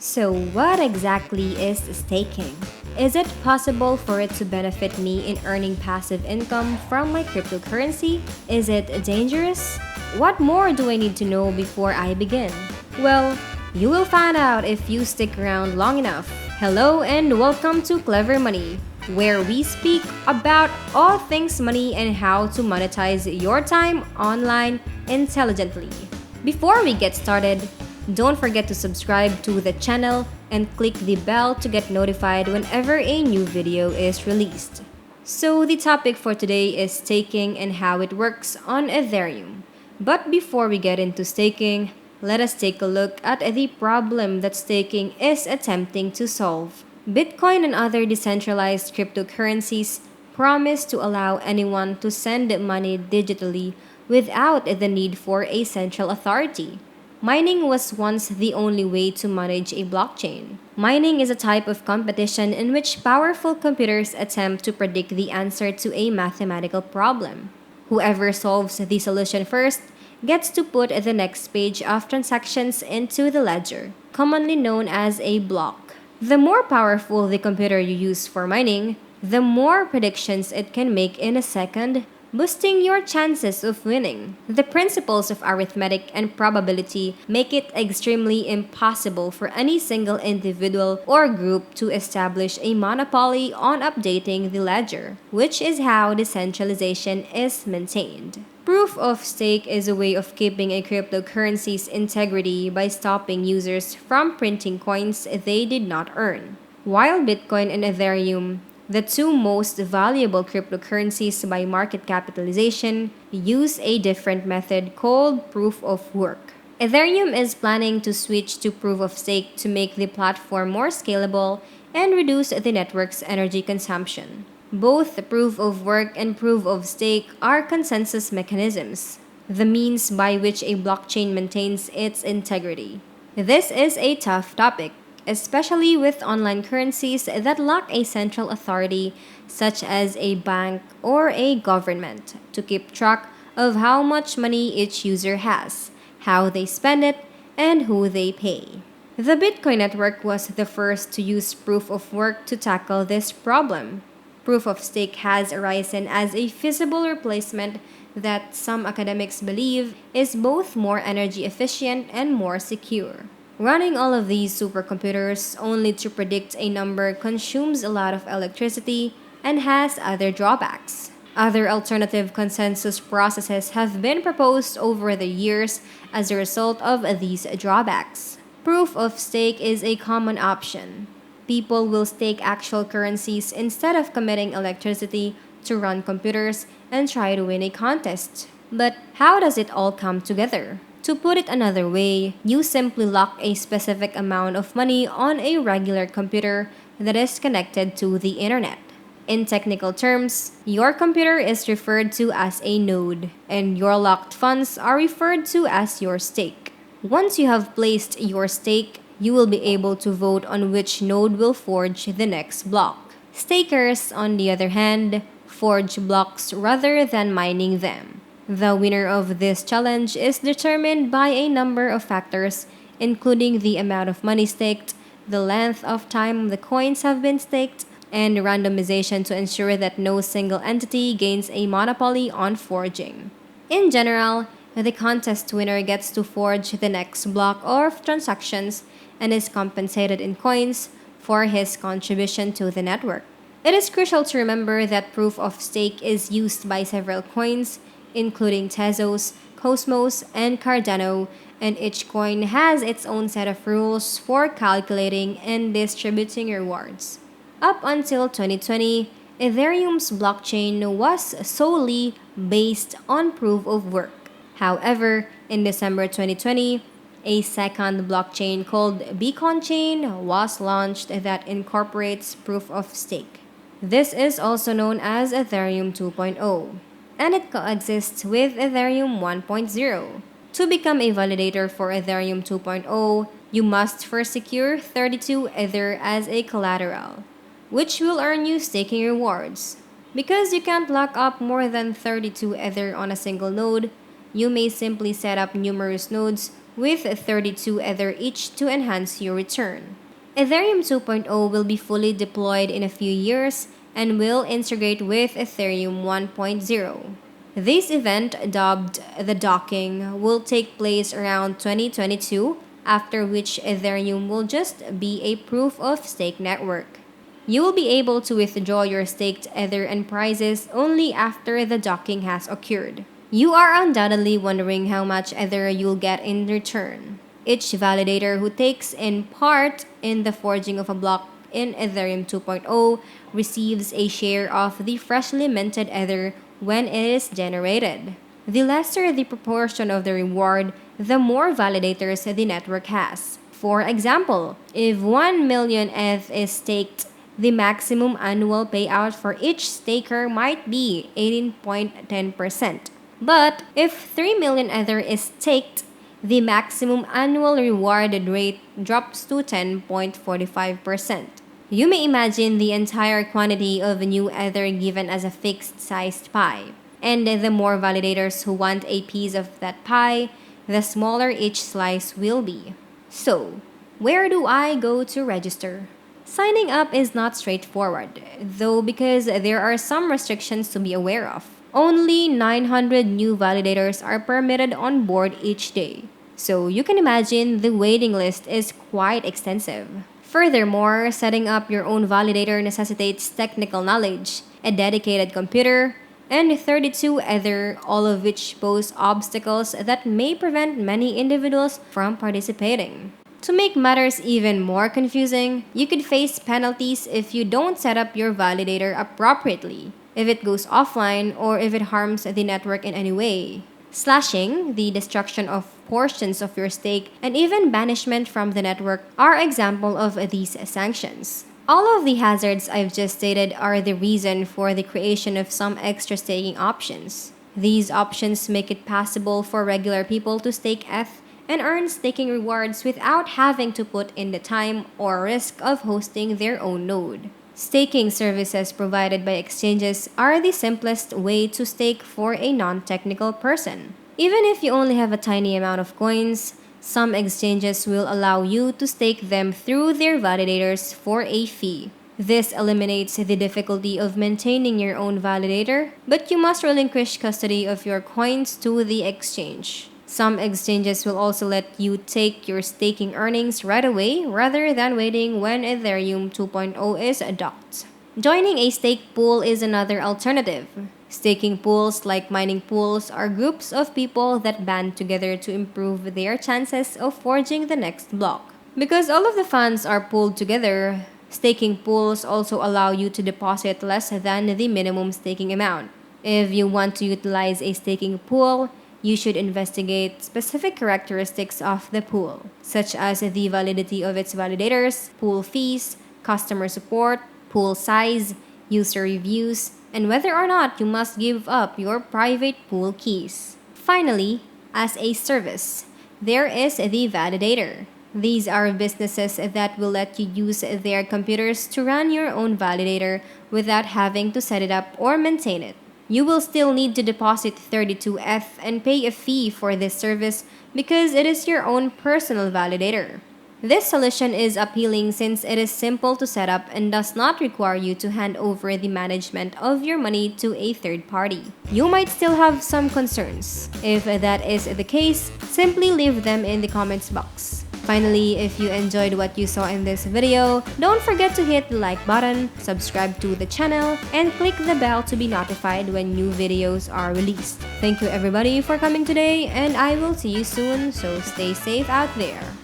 So, what exactly is staking? Is it possible for it to benefit me in earning passive income from my cryptocurrency? Is it dangerous? What more do I need to know before I begin? Well, you will find out if you stick around long enough. Hello and welcome to Clever Money, where we speak about all things money and how to monetize your time online intelligently. Before we get started, don't forget to subscribe to the channel and click the bell to get notified whenever a new video is released. So the topic for today is staking and how it works on Ethereum. But before we get into staking, let us take a look at the problem that staking is attempting to solve. Bitcoin and other decentralized cryptocurrencies promise to allow anyone to send money digitally without the need for a central authority. Mining was once the only way to manage a blockchain. Mining is a type of competition in which powerful computers attempt to predict the answer to a mathematical problem. Whoever solves the solution first gets to put the next page of transactions into the ledger, commonly known as a block. The more powerful the computer you use for mining, the more predictions it can make in a second, boosting your chances of winning. The principles of arithmetic and probability make it extremely impossible for any single individual or group to establish a monopoly on updating the ledger, which is how decentralization is maintained. Proof of stake is a way of keeping a cryptocurrency's integrity by stopping users from printing coins they did not earn. While Bitcoin and Ethereum, the two most valuable cryptocurrencies by market capitalization, use a different method called proof of work. Ethereum is planning to switch to proof of stake to make the platform more scalable and reduce the network's energy consumption. Both proof of work and proof of stake are consensus mechanisms, the means by which a blockchain maintains its integrity. This is a tough topic, especially with online currencies that lack a central authority such as a bank or a government to keep track of how much money each user has, how they spend it, and who they pay. The Bitcoin network was the first to use proof of work to tackle this problem. Proof of stake has arisen as a feasible replacement that some academics believe is both more energy efficient and more secure. Running all of these supercomputers only to predict a number consumes a lot of electricity and has other drawbacks. Other alternative consensus processes have been proposed over the years as a result of these drawbacks. Proof of stake is a common option. People will stake actual currencies instead of committing electricity to run computers and try to win a contest. But how does it all come together? To put it another way, you simply lock a specific amount of money on a regular computer that is connected to the internet. In technical terms, your computer is referred to as a node, and your locked funds are referred to as your stake. Once you have placed your stake, you will be able to vote on which node will forge the next block. Stakers, on the other hand, forge blocks rather than mining them. The winner of this challenge is determined by a number of factors, including the amount of money staked, the length of time the coins have been staked, and randomization to ensure that no single entity gains a monopoly on forging. In general, the contest winner gets to forge the next block of transactions and is compensated in coins for his contribution to the network. It is crucial to remember that proof of stake is used by several coins, including Tezos, Cosmos, and Cardano, and each coin has its own set of rules for calculating and distributing rewards. Up until 2020, Ethereum's blockchain was solely based on proof of work. However, in December 2020, a second blockchain called Beacon Chain was launched that incorporates proof of stake. This is also known as Ethereum 2.0, and it coexists with Ethereum 1.0. To become a validator for Ethereum 2.0, you must first secure 32 Ether as a collateral, which will earn you staking rewards. Because you can't lock up more than 32 Ether on a single node, you may simply set up numerous nodes with 32 Ether each to enhance your return. Ethereum 2.0 will be fully deployed in a few years and will integrate with Ethereum 1.0. This event, dubbed the docking, will take place around 2022, after which Ethereum will just be a proof of stake network. You will be able to withdraw your staked Ether and prizes only after the docking has occurred. You are undoubtedly wondering how much Ether you'll get in return. Each validator who takes in part in the forging of a block in Ethereum 2.0 receives a share of the freshly minted Ether when it is generated. The lesser the proportion of the reward, the more validators the network has. For example, if 1 million ETH is staked, the maximum annual payout for each staker might be 18.10%. But if 3 million Ether is staked, the maximum annual rewarded rate drops to 10.45%. You may imagine the entire quantity of new Ether given as a fixed-sized pie. And the more validators who want a piece of that pie, the smaller each slice will be. So, where do I go to register? Signing up is not straightforward, though, because there are some restrictions to be aware of. Only 900 new validators are permitted on board each day. So you can imagine the waiting list is quite extensive. Furthermore, setting up your own validator necessitates technical knowledge, a dedicated computer, and 32 Ether, all of which pose obstacles that may prevent many individuals from participating. To make matters even more confusing, you could face penalties if you don't set up your validator appropriately, if it goes offline, or if it harms the network in any way. Slashing, the destruction of portions of your stake, and even banishment from the network are examples of these sanctions. All of the hazards I've just stated are the reason for the creation of some extra staking options. These options make it possible for regular people to stake ETH and earn staking rewards without having to put in the time or risk of hosting their own node. Staking services provided by exchanges are the simplest way to stake for a non-technical person. Even if you only have a tiny amount of coins, some exchanges will allow you to stake them through their validators for a fee. This eliminates the difficulty of maintaining your own validator, but you must relinquish custody of your coins to the exchange. Some exchanges will also let you take your staking earnings right away rather than waiting when Ethereum 2.0 is docked. Joining a stake pool is another alternative. Staking pools, like mining pools, are groups of people that band together to improve their chances of forging the next block. Because all of the funds are pooled together, staking pools also allow you to deposit less than the minimum staking amount. If you want to utilize a staking pool, you should investigate specific characteristics of the pool, such as the validity of its validators, pool fees, customer support, pool size, user reviews, and whether or not you must give up your private pool keys. Finally, as a service, there is the validator. These are businesses that will let you use their computers to run your own validator without having to set it up or maintain it. You will still need to deposit 32 ETH and pay a fee for this service because it is your own personal validator. This solution is appealing since it is simple to set up and does not require you to hand over the management of your money to a third party. You might still have some concerns. If that is the case, simply leave them in the comments box. Finally, if you enjoyed what you saw in this video, don't forget to hit the like button, subscribe to the channel, and click the bell to be notified when new videos are released. Thank you everybody for coming today, and I will see you soon, so stay safe out there.